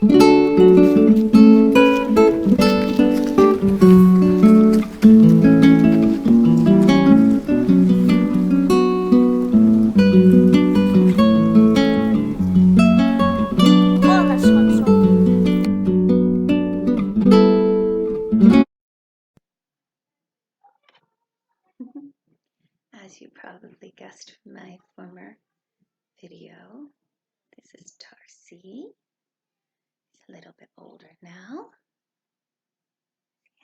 As you probably guessed from my former video, this is Darcy. He's a little bit older now.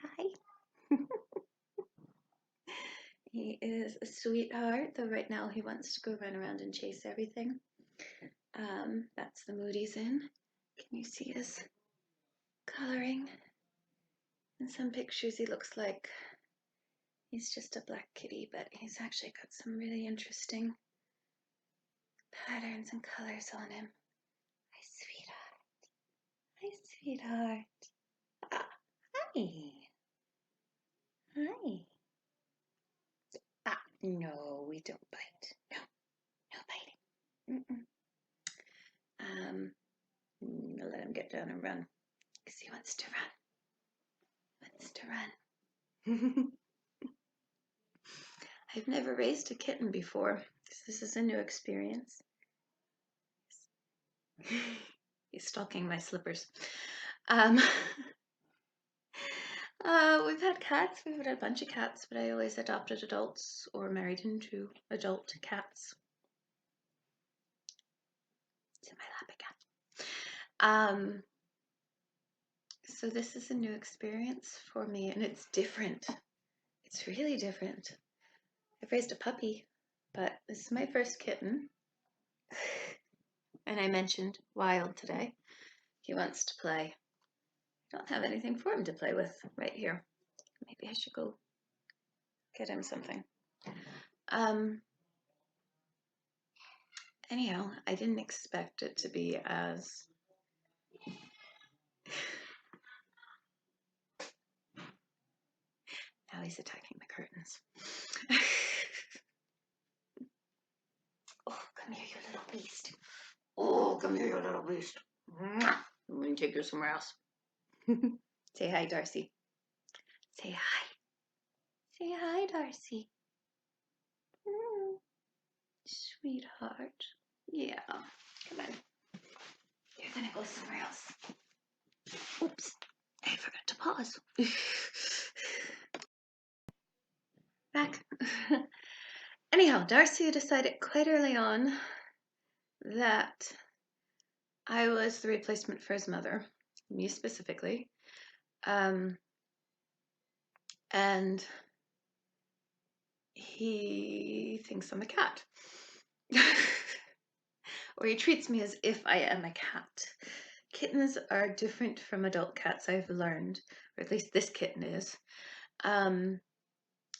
Hi. He is a sweetheart, though right now he wants to go run around and chase everything. That's the mood he's in. Can you see his coloring? In some pictures he looks like he's just a black kitty, but he's actually got some really interesting patterns and colors on him. Hi, sweetheart. Hi, sweetheart. Ah, hi. Hi. Ah, no, we don't bite. No, no biting. I'll let him get down and run because he wants to run. I've never raised a kitten before, so this is a new experience. He's stalking my slippers. We've had cats. We've had a bunch of cats, but I always adopted adults or married into adult cats. It's in my lap again. So this is a new experience for me, and it's different. It's really different. I've raised a puppy, but this is my first kitten. And I mentioned Wild today. He wants to play. I don't have anything for him to play with right here. Maybe I should go get him something. Anyhow, I didn't expect it to be as now he's attacking the curtains. Oh, come here, you little beast. Oh, come here, you little beast. I'm going to take you somewhere else. Say hi, Darcy. Say hi. Say hi, Darcy. Sweetheart. Yeah. Come on. You're going to go somewhere else. Oops. I forgot to pause. Back. Anyhow, Darcy decided quite early on that I was the replacement for his mother, me specifically. And he thinks I'm a cat. Or he treats me as if I am a cat. Kittens are different from adult cats, I've learned, or at least this kitten is, in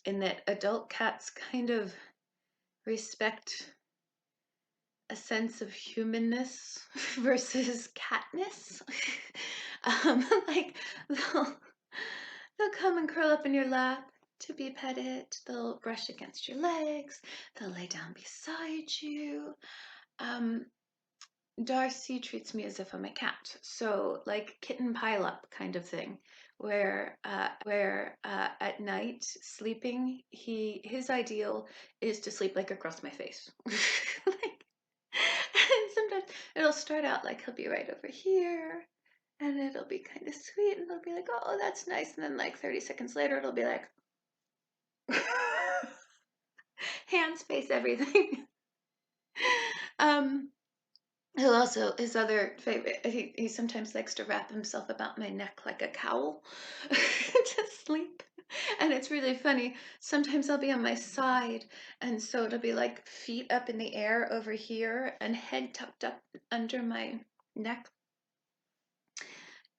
that adult cats kind of respect a sense of humanness versus catness. Like they'll come and curl up in your lap to be petted. They'll brush against your legs. They'll lay down beside you. Darcy treats me as if I'm a cat, so like kitten pile up kind of thing, where at night sleeping, his ideal is to sleep like across my face. Like, and sometimes it'll start out like he'll be right over here, and it'll be kind of sweet, and it'll be like, oh, that's nice, and then like 30 seconds later, it'll be like hand space everything. He'll also, his other favorite, he sometimes likes to wrap himself about my neck like a cowl to sleep. And it's really funny. Sometimes I'll be on my side, and so it'll be like feet up in the air over here and head tucked up under my neck.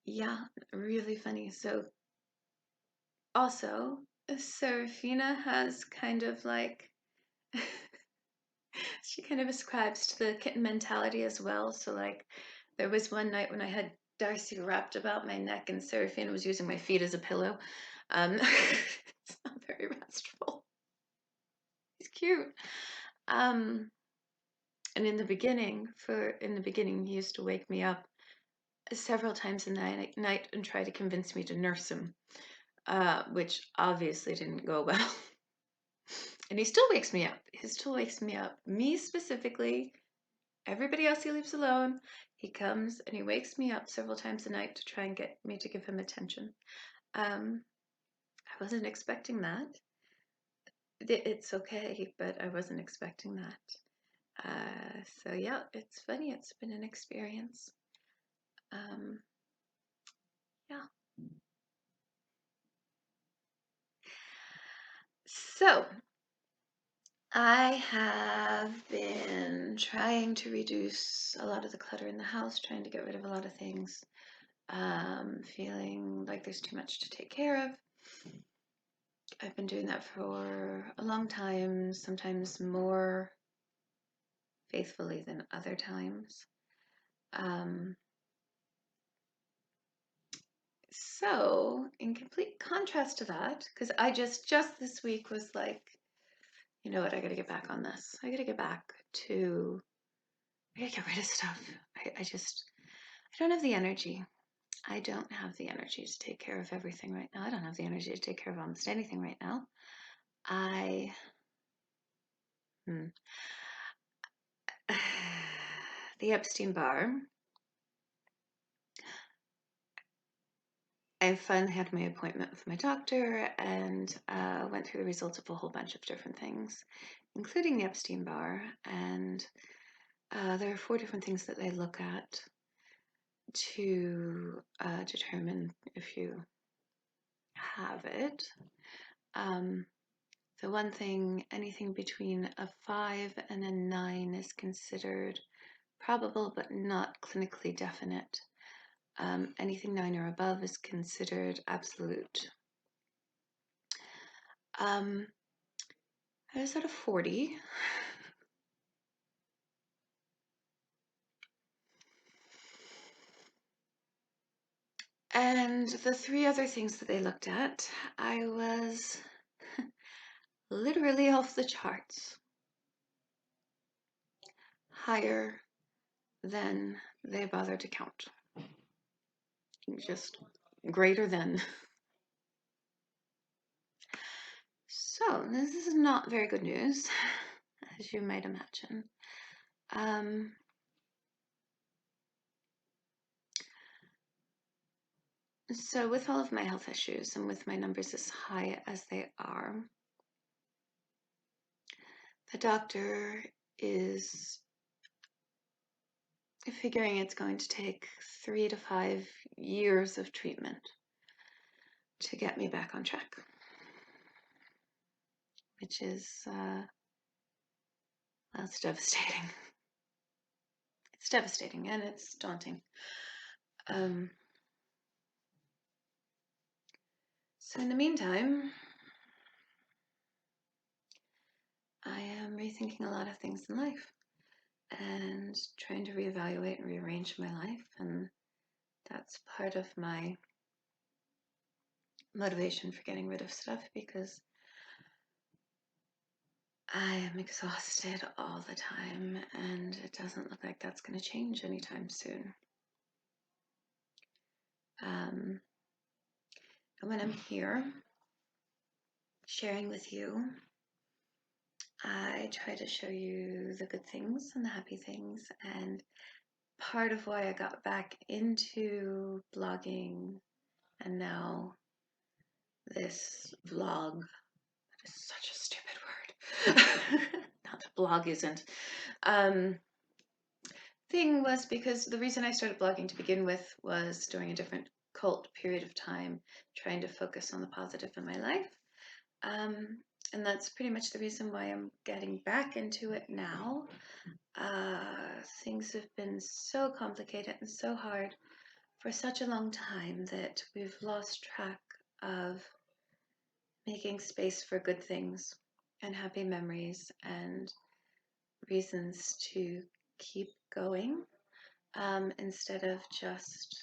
Yeah, really funny. So also, Serafina has kind of like she kind of ascribes to the kitten mentality as well. So like there was one night when I had Darcy wrapped about my neck and Serafina was using my feet as a pillow. It's not very restful. He's cute. And in the beginning he used to wake me up several times in the night and try to convince me to nurse him, which obviously didn't go well. And he still wakes me up. He still wakes me up. Me specifically. Everybody else he leaves alone. He comes and he wakes me up several times a night to try and get me to give him attention. I wasn't expecting that. It's okay, but I wasn't expecting that. So yeah, it's funny. It's been an experience. Um, yeah. So I have been trying to reduce a lot of the clutter in the house, trying to get rid of a lot of things, feeling like there's too much to take care of. I've been doing that for a long time, sometimes more faithfully than other times. Um, so, in complete contrast to that, because I just this week was like, you know what, I gotta get back on this. I gotta get back to, I gotta get rid of stuff. I don't have the energy. I don't have the energy to take care of everything right now. I don't have the energy to take care of almost anything right now. I, hmm. The Epstein Barr. I finally had my appointment with my doctor and went through the results of a whole bunch of different things, including the Epstein Barr. And there are 4 different things that they look at to determine if you have it. The one thing, anything between a 5 and a 9 is considered probable but not clinically definite. Anything 9 or above is considered absolute. I was at a 40. And the 3 other things that they looked at, I was literally off the charts. Higher than they bothered to count. Just greater than. So, this is not very good news, as you might imagine. So with all of my health issues and with my numbers as high as they are, the doctor is figuring it's going to take 3 to 5 years of treatment to get me back on track, which is, well, it's devastating. It's devastating and it's daunting. So in the meantime, I am rethinking a lot of things in life and trying to reevaluate and rearrange my life, and that's part of my motivation for getting rid of stuff, because I am exhausted all the time and it doesn't look like that's going to change anytime soon. And when I'm here sharing with you, I try to show you the good things and the happy things, and part of why I got back into blogging and now this vlog, that is such a stupid word. Not that blog isn't. Thing was because the reason I started blogging to begin with was during a different cult period of time, trying to focus on the positive in my life. And that's pretty much the reason why I'm getting back into it now. Things have been so complicated and so hard for such a long time that we've lost track of making space for good things and happy memories and reasons to keep going, instead of just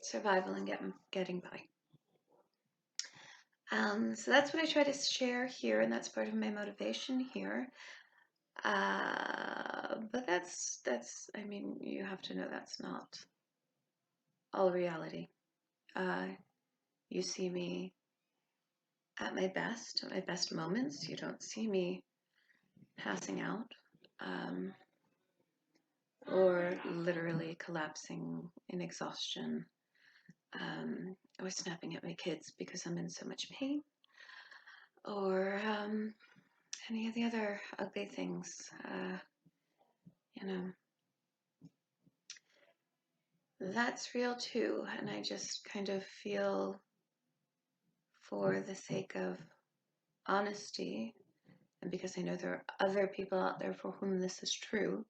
survival and getting by. So that's what I try to share here, and that's part of my motivation here. But that's, I mean, you have to know that's not all reality. Uh, you see me at my best moments. You don't see me passing out, um, or literally collapsing in exhaustion, or snapping at my kids because I'm in so much pain, or any of the other ugly things. You know, that's real too, and I just kind of feel, for the sake of honesty, and because I know there are other people out there for whom this is true,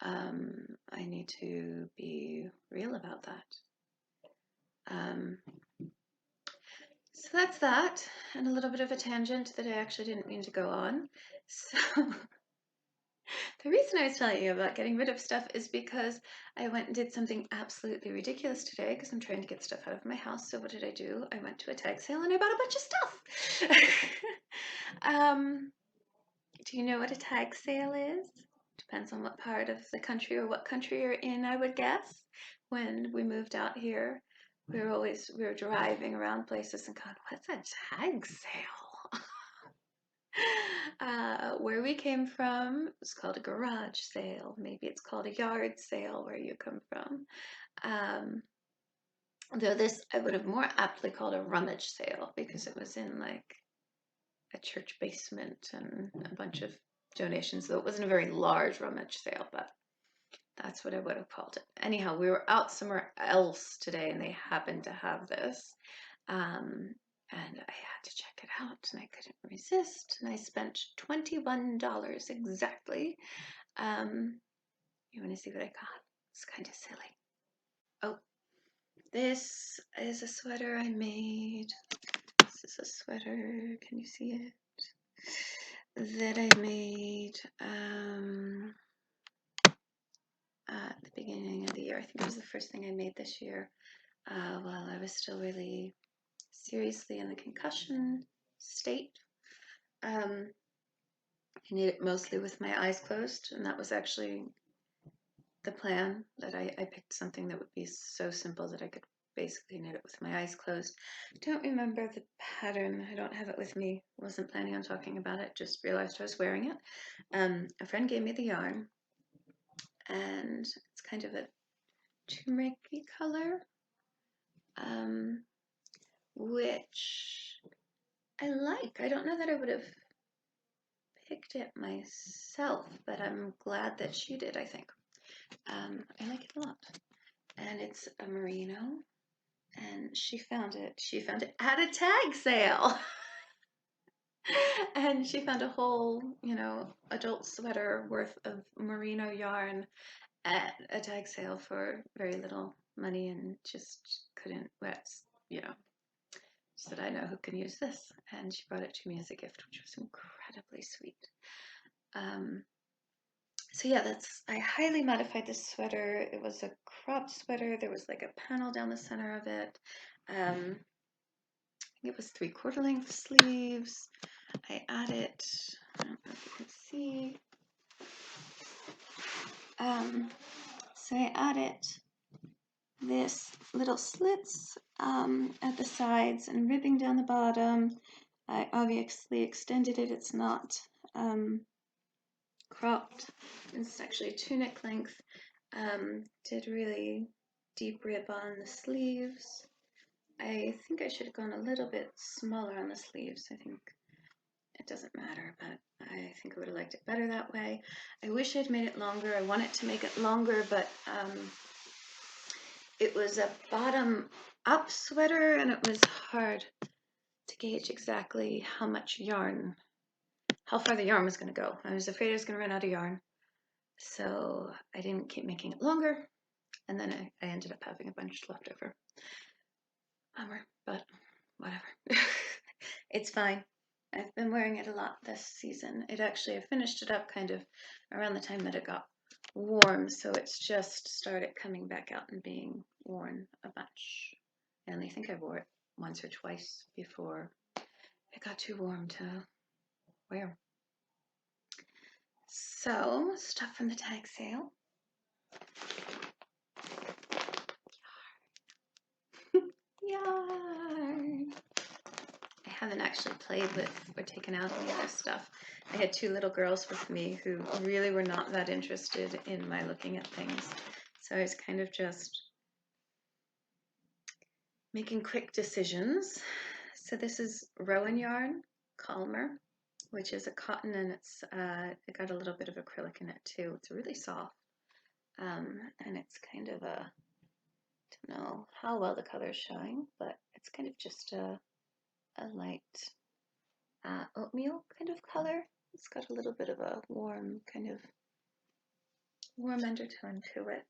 I need to be real about that. Um, so that's that, and a little bit of a tangent that I actually didn't mean to go on. So the reason I was telling you about getting rid of stuff is because I went and did something absolutely ridiculous today because I'm trying to get stuff out of my house. So what did I do? I went to a tag sale and I bought a bunch of stuff. um, do you know what a tag sale is? Depends on what part of the country or what country you're in, I would guess. When we moved out here, we were driving around places and going, what's a tag sale? Where we came from, it's called a garage sale. Maybe it's called a yard sale where you come from. Though this I would have more aptly called a rummage sale because it was in like a church basement and a bunch of donations. So it wasn't a very large rummage sale, but that's what I would have called it. Anyhow, we were out somewhere else today and they happened to have this. And I had to check it out and I couldn't resist. And I spent $21 exactly. You want to see what I got? It's kind of silly. Oh, this is a sweater I made. This is a sweater. Can you see it? That I made at the beginning of the year. I think it was the first thing I made this year while I was still really seriously in the concussion state. I knit it mostly with my eyes closed, and that was actually the plan, that I picked something that would be so simple that I could basically knit it with my eyes closed. I don't remember the pattern. I don't have it with me. Wasn't planning on talking about it. Just realized I was wearing it. A friend gave me the yarn, and it's kind of a turmeric-y color, which I like. I don't know that I would have picked it myself, but I'm glad that she did, I think. I like it a lot. And it's a merino, and she found it at a tag sale. And she found a whole, adult sweater worth of merino yarn at a tag sale for very little money, and just couldn't, she said, I know who can use this. And she brought it to me as a gift, which was incredibly sweet. So yeah, I highly modified this sweater. It was a cropped sweater. There was like a panel down the center of it. It was 3/4 length sleeves. I added, I don't know if you can see. So I added this little slits at the sides and ribbing down the bottom. I obviously extended it. It's not cropped. It's actually tunic length. Did really deep rib on the sleeves. I think I should have gone a little bit smaller on the sleeves. I think it doesn't matter, but I think I would have liked it better that way. I wish I'd made it longer. I wanted to make it longer, but it was a bottom up sweater and it was hard to gauge exactly how far the yarn was going to go. I was afraid I was going to run out of yarn. So I didn't keep making it longer. And then I ended up having a bunch left over. Bummer, but whatever. It's fine. I've been wearing it a lot this season. I finished it up kind of around the time that it got warm, so it's just started coming back out and being worn a bunch. I only think I wore it once or twice before it got too warm to wear. So, stuff from the tag sale. haven't actually played with or taken out any of this stuff. I had two little girls with me who really were not that interested in my looking at things. So I was kind of just making quick decisions. So this is Rowan yarn, Calmer, which is a cotton, and it got a little bit of acrylic in it too. It's really soft, and it's kind of a, I don't know how well the color is showing, but it's kind of just a light oatmeal kind of color. It's got a little bit of a warm undertone to it,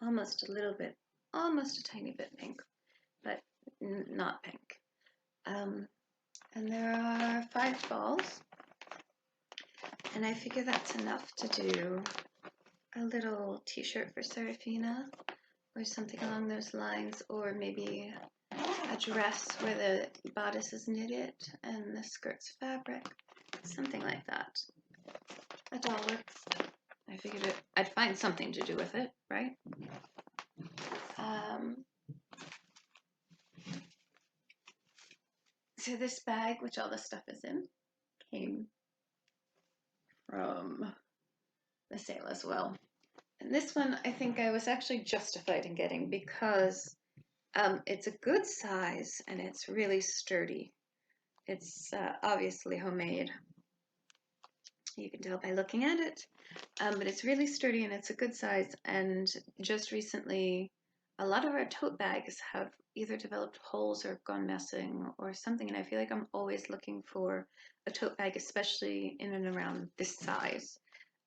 almost a little bit, almost a tiny bit pink, but not pink. And there are 5 balls, and I figure that's enough to do a little t-shirt for Serafina or something along those lines, or maybe a dress where the bodice is knitted and the skirt's fabric, something like that. That all works. I figured I'd find something to do with it, right? So this bag, which all the stuff is in, came from the sale as well. And this one, I think I was actually justified in getting because it's a good size and it's really sturdy. It's obviously homemade. You can tell by looking at it, but it's really sturdy and it's a good size. And just recently, a lot of our tote bags have either developed holes or gone missing or something. And I feel like I'm always looking for a tote bag, especially in and around this size.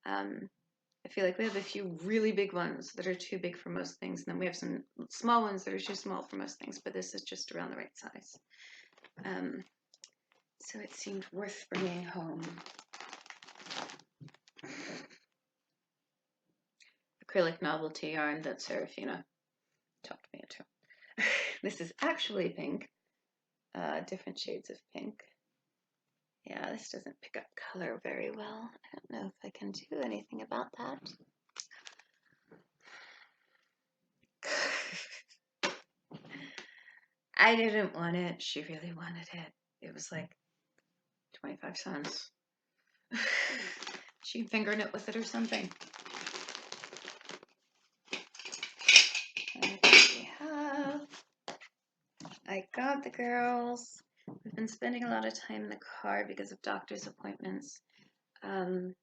I feel like we have a few really big ones that are too big for most things, and then we have some small ones that are too small for most things, but this is just around the right size. So it seemed worth bringing home. Acrylic novelty yarn that Serafina talked me into. This is actually pink, different shades of pink. Yeah, this doesn't pick up color very well. I don't know if I can do anything about that. I didn't want it. She really wanted it. It was like 25 cents. She can finger knit with it or something. And we have, I got the girls. We've been spending a lot of time in the car because of doctor's appointments. And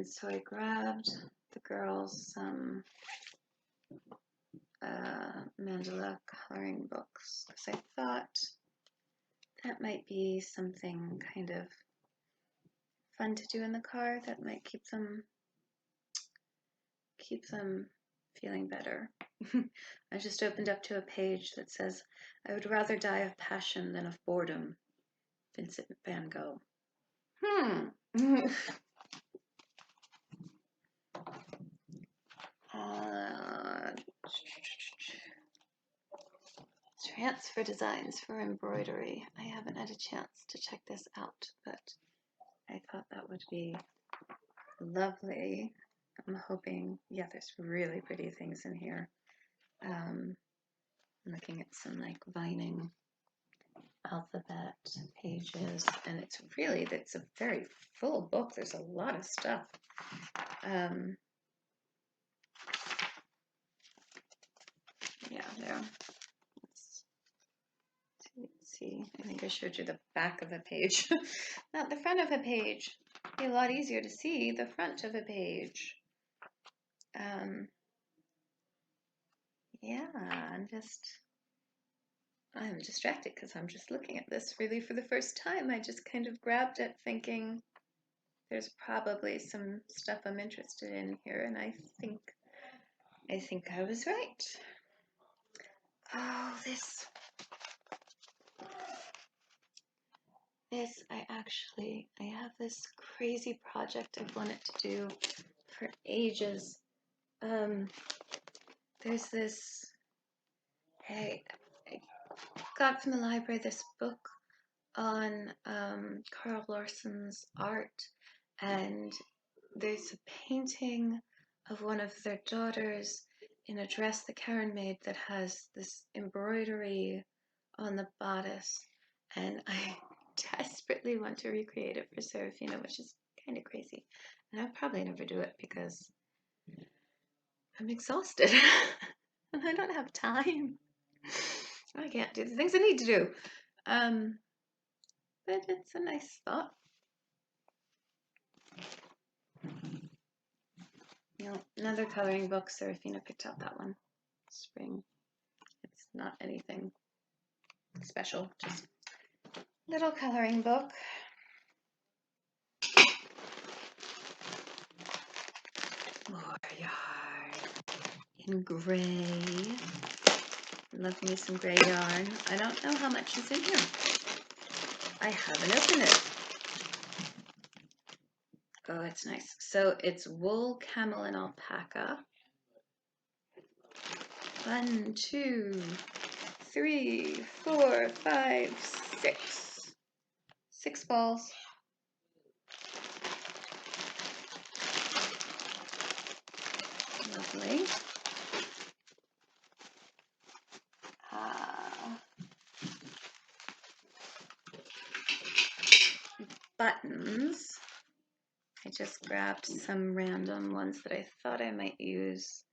so I grabbed the girls some mandala coloring books because I thought that might be something kind of fun to do in the car that might keep them feeling better. I just opened up to a page that says, "I would rather die of passion than of boredom. Vincent van Gogh." Transfer designs for embroidery. I haven't had a chance to check this out, but I thought that would be lovely. I'm hoping, yeah, there's really pretty things in here. I'm looking at some like vining alphabet pages, and it's a very full book. There's a lot of stuff. Yeah, there. Let's see. I think I showed you the back of a page, not the front of a page. It'd be a lot easier to see the front of a page. Yeah, I'm distracted because I'm just looking at this really for the first time. I just kind of grabbed it thinking there's probably some stuff I'm interested in here, and I think I was right. Oh, this I have this crazy project I've wanted to do for ages. There's this, I got from the library this book on Carl Larsen's art, and there's a painting of one of their daughters in a dress that Karen made that has this embroidery on the bodice, and I desperately want to recreate it for Serafina, which is kind of crazy. And I'll probably never do it because I'm exhausted and I don't have time. I can't do the things I need to do. But it's a nice thought. Another coloring book. Serafina picked out that one. Spring. It's not anything special, just little coloring book. More yarn in gray. Love me some gray yarn. I don't know how much is in here. I haven't opened it. Oh, it's nice. So it's wool, camel, and alpaca. 1, 2, 3, 4, 5, 6. 6 balls. Lovely. Buttons. I just grabbed some random ones that I thought I might use,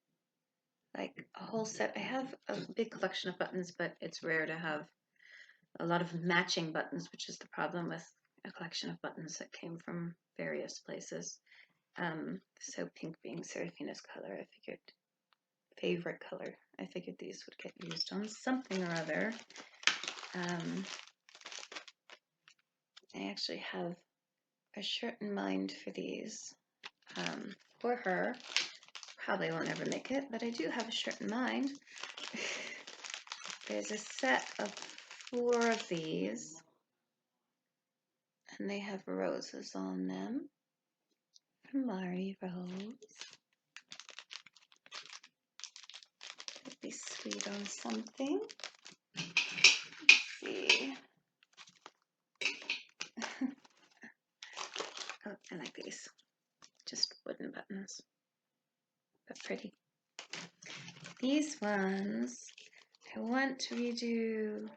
like a whole set. I have a big collection of buttons, but it's rare to have a lot of matching buttons, which is the problem with a collection of buttons that came from various places. So pink being Serafina's color, I figured, favorite color, I figured these would get used on something or other. I actually have a shirt in mind for these, for her. Probably won't ever make it, but I do have a shirt in mind. There's a set of 4 of these, and they have roses on them. From Mari Rose. Could be sweet on something. Let's see. Oh, I like these. Just wooden buttons, but pretty. These ones, I want to redo.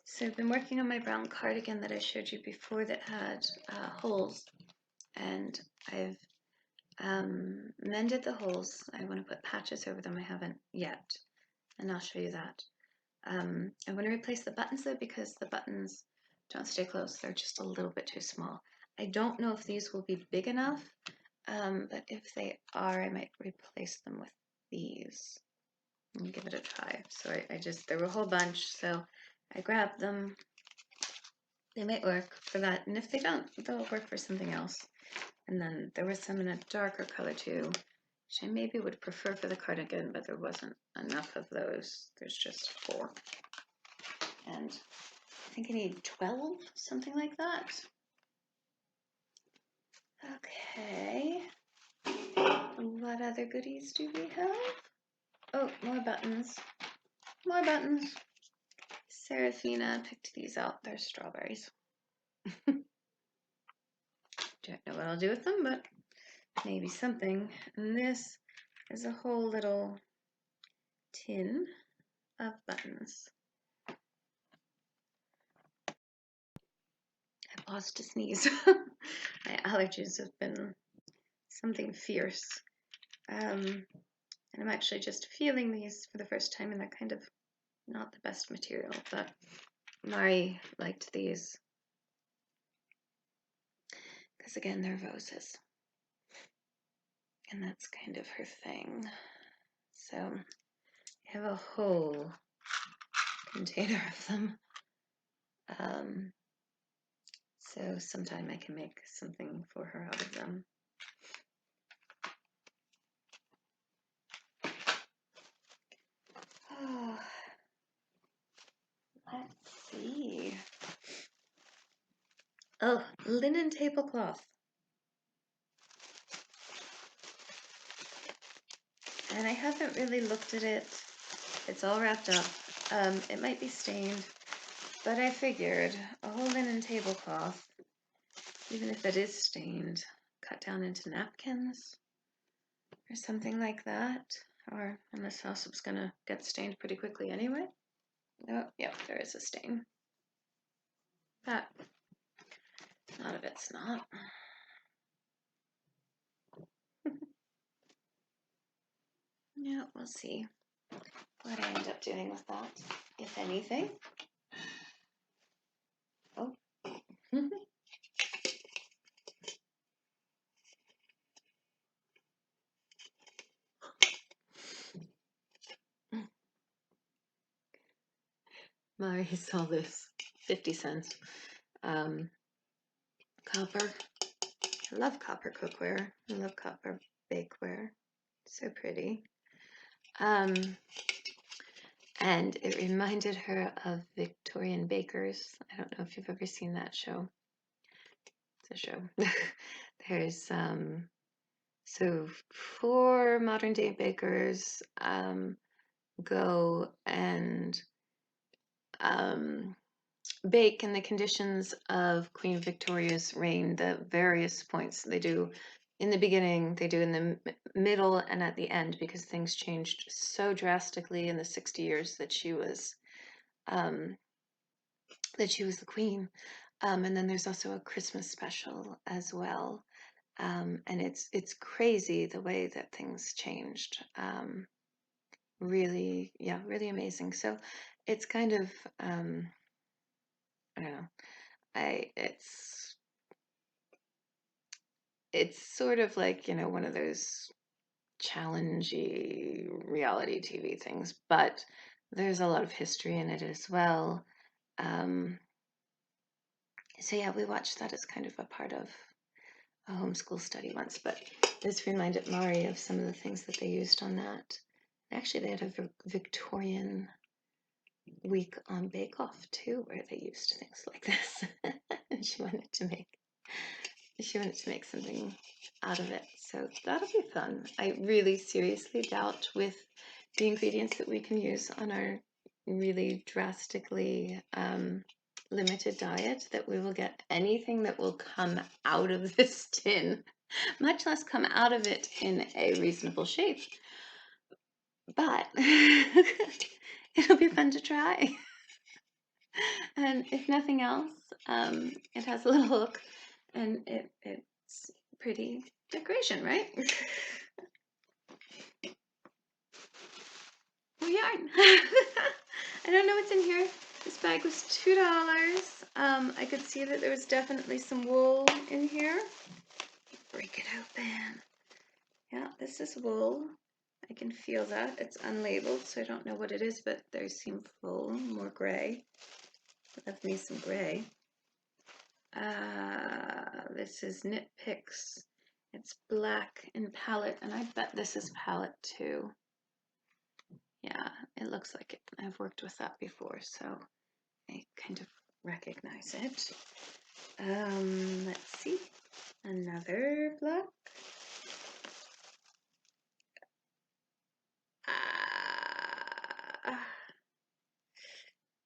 So I've been working on my brown cardigan that I showed you before that had holes, and I've mended the holes. I want to put patches over them. I haven't yet, and I'll show you that. I want to replace the buttons though, because the buttons don't stay closed. They're just a little bit too small. I don't know if these will be big enough, but if they are, I might replace them with these and give it a try. So there were a whole bunch, so I grabbed them. They might work for that, and if they don't, they'll work for something else. And then there was some in a darker color too, which I maybe would prefer for the cardigan, but there wasn't enough of those. There's just 4. And I think I need 12, something like that. Okay. What other goodies do we have? Oh, more buttons. More buttons. Serafina picked these out. They're strawberries. Don't know what I'll do with them, but maybe something. And this is a whole little tin of buttons. I paused to sneeze. My allergies have been something fierce. And I'm actually just feeling these for the first time, and they're kind of not the best material, but Mari liked these because, again, they're roses. And that's kind of her thing. So I have a whole container of them. So sometime I can make something for her out of them. Oh, let's see. Oh, linen tablecloth. And I haven't really looked at it. It's all wrapped up. It might be stained, but I figured a whole linen tablecloth, even if it is stained, cut down into napkins or something like that. Or unless house was gonna get stained pretty quickly anyway. Oh, yep, there is a stain. but a lot of it's not. Yeah, we'll see what I end up doing with that, if anything. Oh. Mari saw this 50 cents copper. I love copper cookware. I love copper bakeware. So pretty. And it reminded her of Victorian bakers. I don't know if you've ever seen that show. It's a show. There's so 4 modern day bakers go and bake in the conditions of Queen Victoria's reign, the various points they do in the beginning, they do in the middle, and at the end, because things changed so drastically in the 60 years that she was the queen. And then there's also a Christmas special as well. And it's crazy the way that things changed. Really, yeah, really amazing. So it's kind of I don't know. It's sort of like, one of those challengey reality TV things, but there's a lot of history in it as well. So yeah, we watched that as kind of a part of a homeschool study once, but this reminded Mari of some of the things that they used on that. Actually, they had a Victorian week on Bake Off too, where they used things like this, and she wanted to make something out of it. So that'll be fun. I really seriously doubt with the ingredients that we can use on our really drastically limited diet that we will get anything that will come out of this tin, much less come out of it in a reasonable shape. But it'll be fun to try. And if nothing else, it has a little hook, and it's pretty decoration, right? Oh, yarn. I don't know what's in here. This bag was $2. I could see that there was definitely some wool in here. Break it open. Yeah, this is wool. I can feel that. It's unlabeled, so I don't know what it is, but they seem full, more gray. Love me some gray. This is Knit Picks. It's black in palette, and I bet this is palette too. Yeah, it looks like it. I've worked with that before, so I kind of recognize it. Let's see. Another black.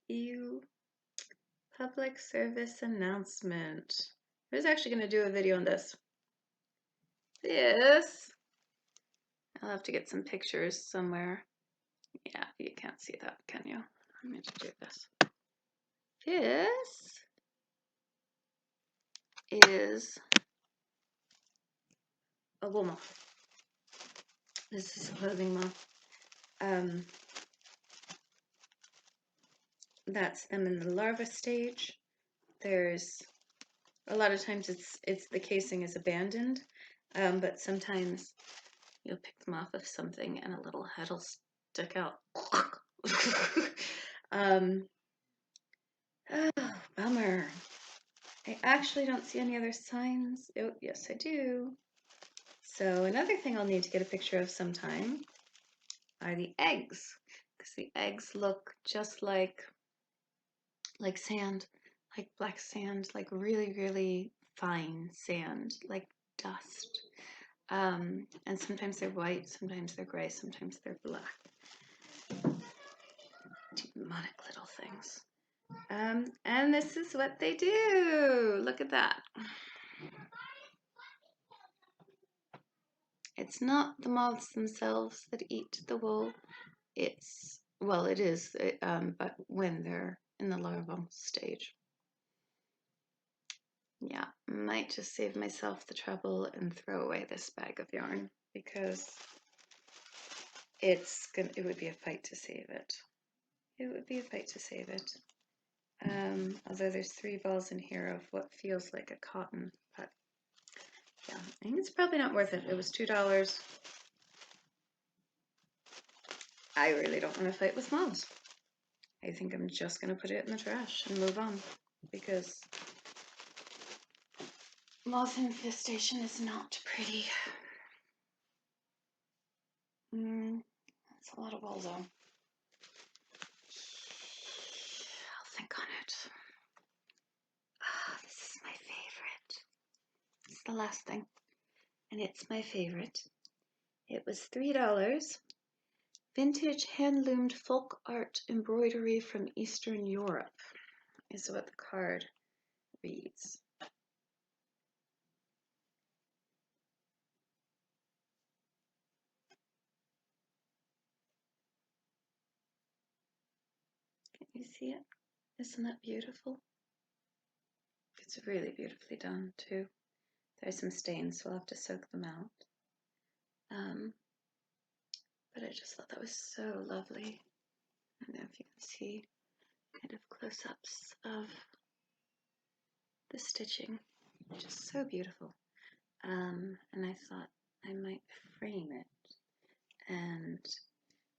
Ew. Public service announcement. I was actually going to do a video on this. I'll have to get some pictures somewhere. Yeah, you can't see that, can you? I'm going to do this. This is a wool moth. This is a clothing moth. That's them in the larva stage. There's a lot of times it's the casing is abandoned, but sometimes you'll pick them off of something and a little head will stick out. Oh, bummer. I actually don't see any other signs. Oh, yes, I do. So another thing I'll need to get a picture of sometime are the eggs, because the eggs look just like sand, like black sand, like really, really fine sand, like dust. And sometimes they're white, sometimes they're gray, sometimes they're black. Demonic little things. And this is what they do. Look at that. It's not the moths themselves that eat the wool. It is, but when they're in the larval stage. Yeah, might just save myself the trouble and throw away this bag of yarn because it would be a fight to save it. It would be a fight to save it. Although there's 3 balls in here of what feels like a cotton, but yeah, I think it's probably not worth it. It was $2. I really don't want to fight with moths. I think I'm just going to put it in the trash and move on because moth infestation is not pretty. That's a lot of balls though. I'll think on it. Ah, this is my favorite. It's the last thing, and it's my favorite. It was $3. Vintage hand-loomed folk art embroidery from Eastern Europe is what the card reads. Can you see it? Isn't that beautiful? It's really beautifully done too. There's some stains, so I'll have to soak them out. But I just thought that was so lovely. I don't know if you can see kind of close-ups of the stitching, just so beautiful. And I thought I might frame it and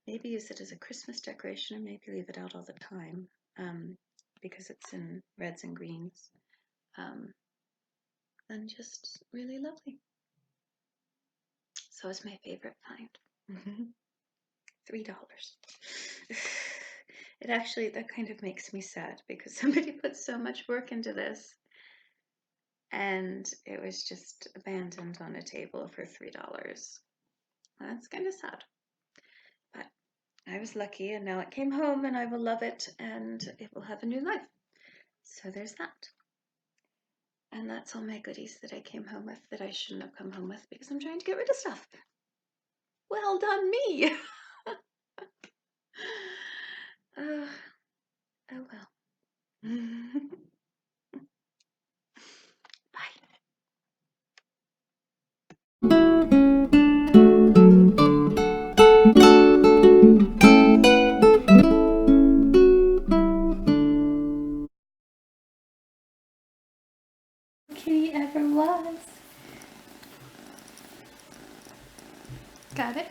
maybe use it as a Christmas decoration or maybe leave it out all the time because it's in reds and greens. And just really lovely. So it's my favorite find. $3. It actually, that kind of makes me sad because somebody put so much work into this and it was just abandoned on a table for $3. That's kind of sad. But I was lucky and now it came home and I will love it and it will have a new life. So there's that. And that's all my goodies that I came home with that I shouldn't have come home with because I'm trying to get rid of stuff. Well done, me! Oh well. Bye. Kitty ever was. Got it?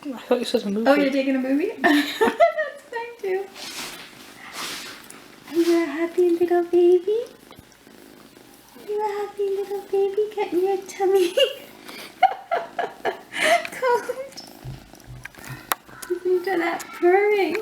I thought you said a movie. Oh, you're taking a movie? That's fine too. Are you a happy little baby? Are you a happy little baby getting your tummy cold? Listen to that purring.